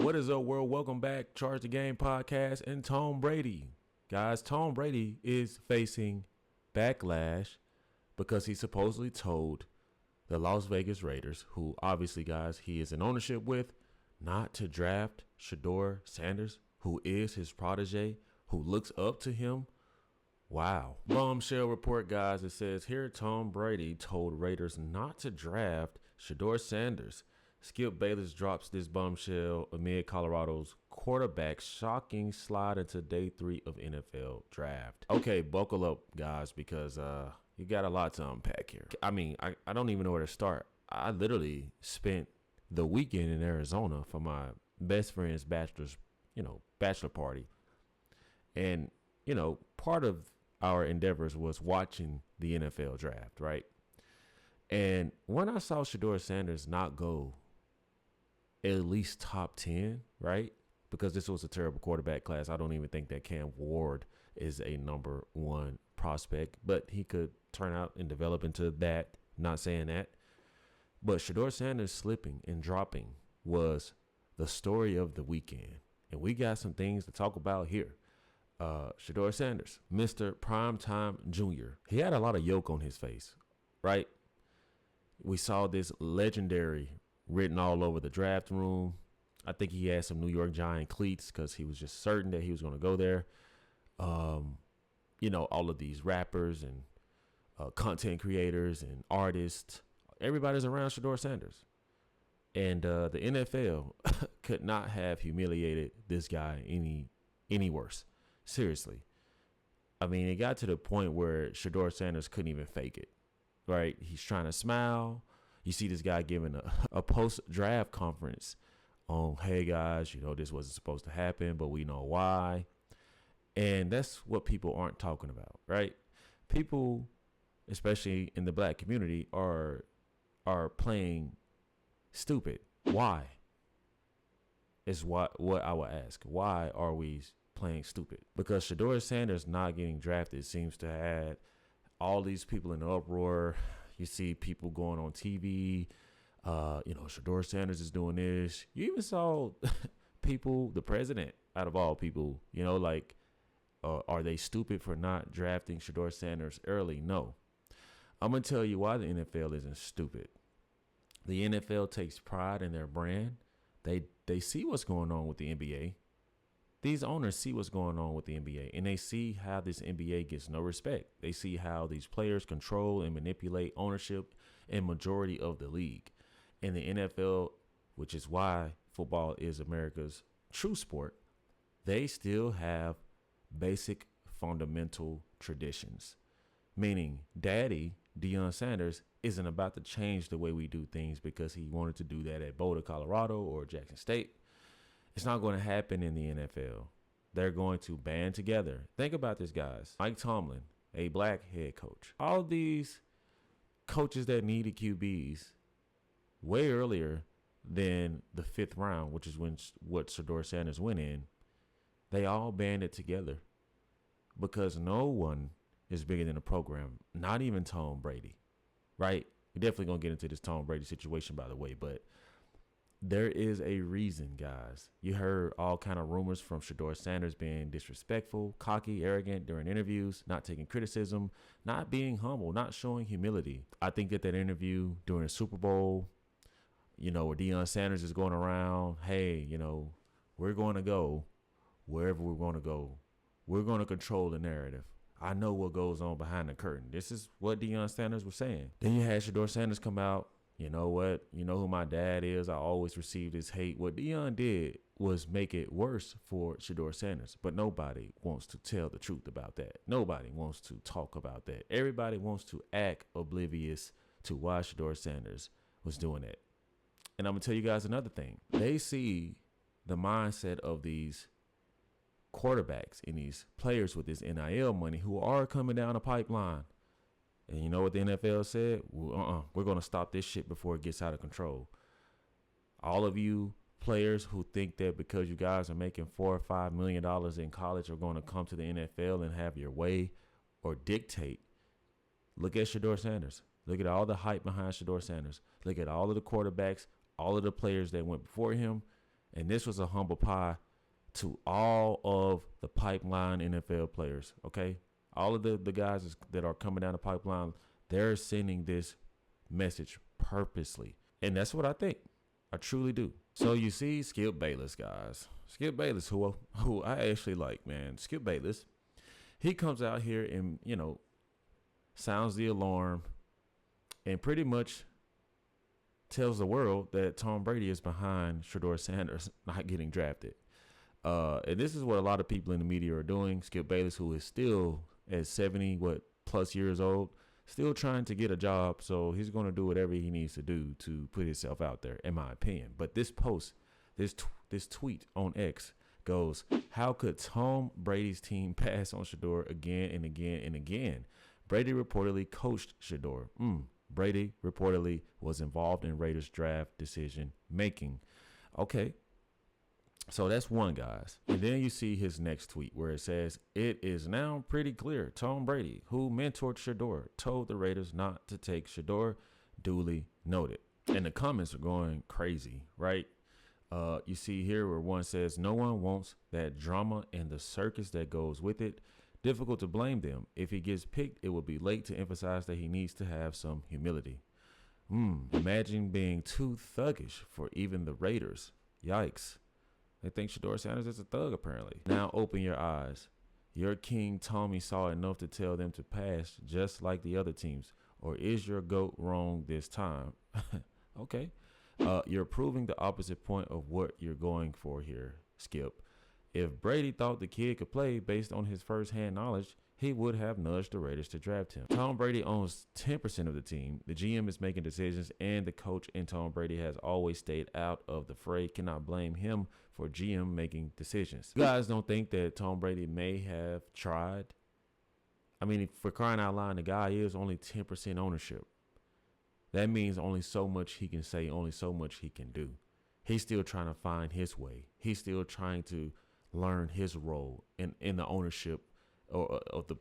What is up, world? Welcome back, Charge the Game podcast and Tom Brady. Guys, Tom Brady is facing backlash because he supposedly told the Las Vegas Raiders, who obviously, guys, he is in ownership with, not to draft Sheduer Sanders, who is his protege, who looks up to him. Wow. Bombshell report, guys. It says here Tom Brady told Raiders not to draft Sheduer Sanders. Skip Bayless drops this bombshell amid Colorado's quarterback shocking slide into day 3 of NFL draft. Okay, buckle up, guys, because you got a lot to unpack here. I mean, I don't even know where to start. I literally spent the weekend in Arizona for my best friend's bachelor party. And, part of our endeavors was watching the NFL draft, right? And when I saw Sheduer Sanders not go at least top 10, right? Because this was a terrible quarterback class. I don't even think that Cam Ward is a number 1 prospect, but he could turn out and develop into that. Not saying that. But Sheduer Sanders slipping and dropping was the story of the weekend. And we got some things to talk about here. Sheduer Sanders, Mr. Primetime Jr. He had a lot of yolk on his face, right? We saw this legendary written all over the draft room. I think he had some New York Giant cleats because he was just certain that he was going to go there. All of these rappers and content creators and artists, everybody's around Sheduer Sanders. And the NFL could not have humiliated this guy any worse. Seriously. I mean, it got to the point where Sheduer Sanders couldn't even fake it, right? He's trying to smile. You see this guy giving a post-draft conference on, hey, guys, this wasn't supposed to happen, but we know why. And that's what people aren't talking about, right? People, especially in the black community, are playing stupid. Why? Is what I would ask. Why are we playing stupid? Because Sheduer Sanders not getting drafted seems to have all these people in an uproar. You see people going on TV, Sheduer Sanders is doing this. You even saw people, the president, out of all people, are they stupid for not drafting Sheduer Sanders early? No. I'm going to tell you why the NFL isn't stupid. The NFL takes pride in their brand. They see what's going on with the NBA. These owners see what's going on with the NBA, and they see how this NBA gets no respect. They see how these players control and manipulate ownership and majority of the league. And the NFL, which is why football is America's true sport, they still have basic fundamental traditions. Meaning, Daddy, Deion Sanders, isn't about to change the way we do things because he wanted to do that at Boulder, Colorado or Jackson State. It's not going to happen in the NFL. They're going to band together. Think about this, guys. Mike Tomlin, a black head coach. All these coaches that needed QBs way earlier than the 5th round, which is what Sheduer Sanders went in, they all banded together because no one is bigger than the program, not even Tom Brady, right? We're definitely going to get into this Tom Brady situation, by the way, but there is a reason, guys. You heard all kind of rumors from Sheduer Sanders being disrespectful, cocky, arrogant during interviews, not taking criticism, not being humble, not showing humility. I think that interview during the Super Bowl, where Deion Sanders is going around, hey, we're going to go wherever we're going to go. We're going to control the narrative. I know what goes on behind the curtain. This is what Deion Sanders was saying. Then you had Sheduer Sanders come out. You know what? You know who my dad is. I always received his hate. What Deion did was make it worse for Sheduer Sanders. But nobody wants to tell the truth about that. Nobody wants to talk about that. Everybody wants to act oblivious to why Sheduer Sanders was doing that. And I'm going to tell you guys another thing. They see the mindset of these quarterbacks and these players with this NIL money who are coming down the pipeline. And you know what the NFL said? Well, we're going to stop this shit before it gets out of control. All of you players who think that because you guys are making $4 or $5 million in college are going to come to the NFL and have your way or dictate. Look at Sheduer Sanders. Look at all the hype behind Sheduer Sanders. Look at all of the quarterbacks, all of the players that went before him, And this was a humble pie to all of the pipeline NFL players, okay? All of the guys that are coming down the pipeline, they're sending this message purposely. And that's what I think. I truly do. So you see Skip Bayless, guys. Skip Bayless, who I actually like, man. Skip Bayless. He comes out here and, sounds the alarm and pretty much tells the world that Tom Brady is behind Sheduer Sanders not getting drafted. And this is what a lot of people in the media are doing. Skip Bayless, who is still at 70, plus years old, still trying to get a job. So he's going to do whatever he needs to do to put himself out there, in my opinion. But this post, this tweet on X goes, how could Tom Brady's team pass on Sheduer again and again and again? Brady reportedly coached Sheduer. Brady reportedly was involved in Raiders draft decision making. Okay. So that's one, guys. And then you see his next tweet where it says, it is now pretty clear Tom Brady, who mentored Sheduer, told the Raiders not to take Sheduer. Duly noted. And the comments are going crazy, right? You see here where one says, no one wants that drama and the circus that goes with it. Difficult to blame them. If he gets picked, it will be late to emphasize that he needs to have some humility. Imagine being too thuggish for even the Raiders. Yikes. They think Sheduer Sanders is a thug, apparently. Now open your eyes. Your king Tommy saw enough to tell them to pass just like the other teams. Or is your GOAT wrong this time? Okay. You're proving the opposite point of what you're going for here, Skip. If Brady thought the kid could play based on his first-hand knowledge, he would have nudged the Raiders to draft him. Tom Brady owns 10% of the team. The GM is making decisions, and the coach in Tom Brady has always stayed out of the fray. Cannot blame him for GM making decisions. You guys don't think that Tom Brady may have tried? I mean, for crying out loud, the guy is only 10% ownership. That means only so much he can say, only so much he can do. He's still trying to find his way. He's still trying to learn his role in the ownership or of the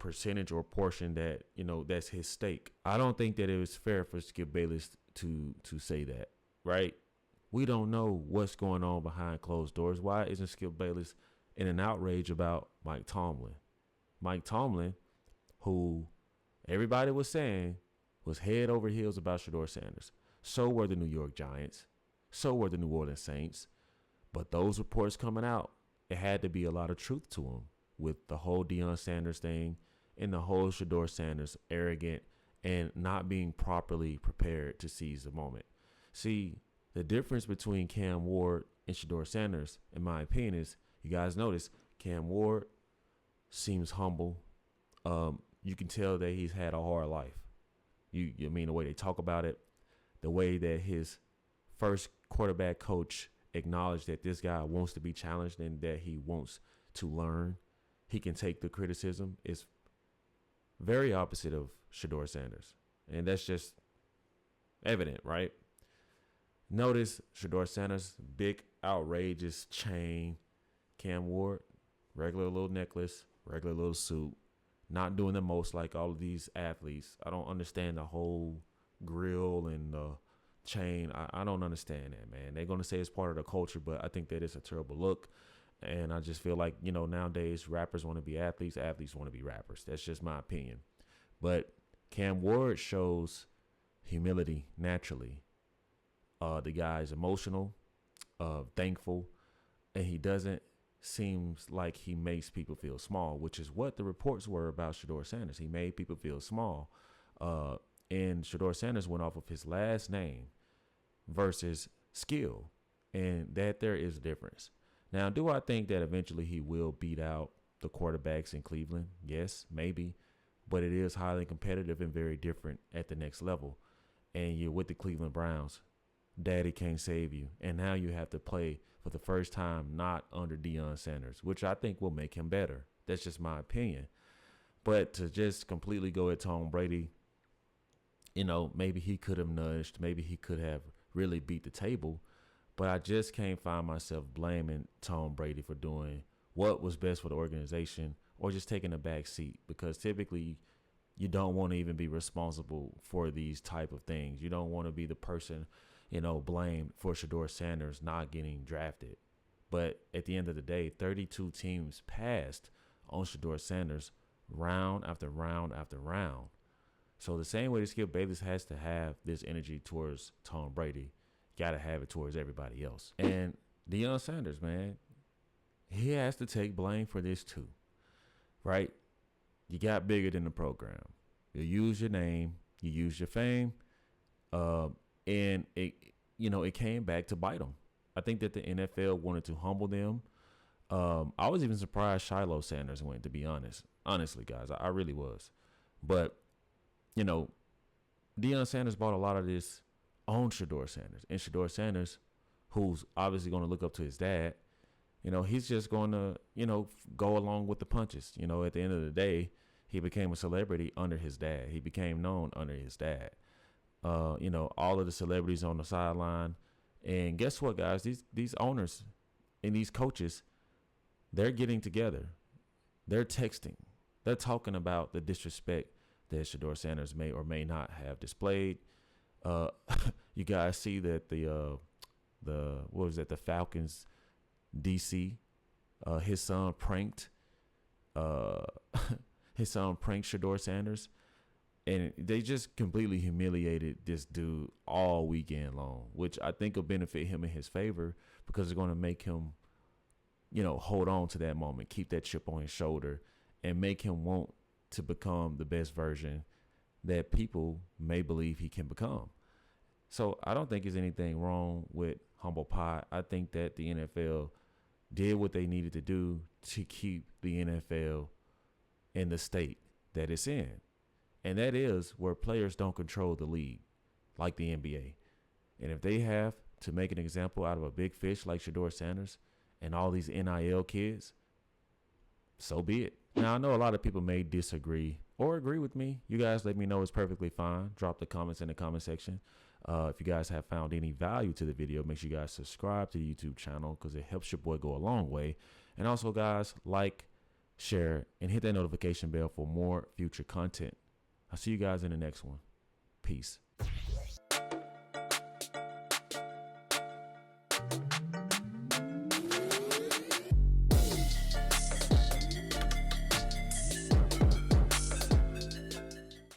percentage or portion that, that's his stake. I don't think that it was fair for Skip Bayless to say that, right? We don't know what's going on behind closed doors. Why isn't Skip Bayless in an outrage about Mike Tomlin? Mike Tomlin, who everybody was saying was head over heels about Sheduer Sanders. So were the New York Giants. So were the New Orleans Saints. But those reports coming out, it had to be a lot of truth to them with the whole Deion Sanders thing and the whole Sheduer Sanders arrogant and not being properly prepared to seize the moment. See, the difference between Cam Ward and Sheduer Sanders, in my opinion, is you guys notice Cam Ward seems humble. You can tell that he's had a hard life. You mean the way they talk about it, the way that his first quarterback coach acknowledged that this guy wants to be challenged and that he wants to learn. He can take the criticism. It's very opposite of Sheduer Sanders. And that's just evident, right? Notice Sheduer Sanders, big, outrageous chain. Cam Ward, regular little necklace, regular little suit. Not doing the most like all of these athletes. I don't understand the whole grill and the chain. I don't understand that, man. They're going to say it's part of the culture, but I think that it's a terrible look. And I just feel like, nowadays rappers want to be athletes. Athletes want to be rappers. That's just my opinion. But Cam Ward shows humility naturally. The guy is emotional, thankful, and he doesn't seems like he makes people feel small, which is what the reports were about Sheduer Sanders. He made people feel small. And Sheduer Sanders went off of his last name versus skill. And that there is a difference. Now, do I think that eventually he will beat out the quarterbacks in Cleveland? Yes, maybe. But it is highly competitive and very different at the next level. And you're with the Cleveland Browns. Daddy can't save you. And now you have to play for the first time not under Deion Sanders, which I think will make him better. That's just my opinion. But to just completely go at Tom Brady, maybe he could have nudged. Maybe he could have really beat the table. But I just can't find myself blaming Tom Brady for doing what was best for the organization or just taking a back seat, because typically you don't want to even be responsible for these type of things. You don't want to be the person, blamed for Sheduer Sanders not getting drafted. But at the end of the day, 32 teams passed on Sheduer Sanders round after round after round. So the same way that Skip Bayless has to have this energy towards Tom Brady, got to have it towards everybody else. And Deion Sanders, man, he has to take blame for this too, right? You got bigger than the program. You use your name, you use your fame, and it came back to bite them. I think that the NFL wanted to humble them. I was even surprised Shiloh Sanders went, to be honest. Honestly, guys, I really was. But, Deion Sanders bought a lot of this on Sheduer Sanders. And Sheduer Sanders, who's obviously going to look up to his dad, he's just going to, go along with the punches. At the end of the day, he became a celebrity under his dad. He became known under his dad. All of the celebrities on the sideline. And guess what, guys? These owners and these coaches, they're getting together. They're texting. They're talking about the disrespect that Sheduer Sanders may or may not have displayed. You guys see that the Falcons DC, his son pranked Sheduer Sanders. And they just completely humiliated this dude all weekend long, which I think will benefit him in his favor because it's going to make him, hold on to that moment, keep that chip on his shoulder, and make him want to become the best version that people may believe he can become. So I don't think there's anything wrong with humble pie. I think that the NFL did what they needed to do to keep the NFL in the state that it's in. And that is where players don't control the league like the NBA. And if they have to make an example out of a big fish like Sheduer Sanders and all these NIL kids, so be it. Now, I know a lot of people may disagree or agree with me. You guys let me know. It's perfectly fine. Drop the comments in the comment section. If you guys have found any value to the video, make sure you guys subscribe to the YouTube channel because it helps your boy go a long way. And also, guys, like, share, and hit that notification bell for more future content. I'll see you guys in the next one. Peace.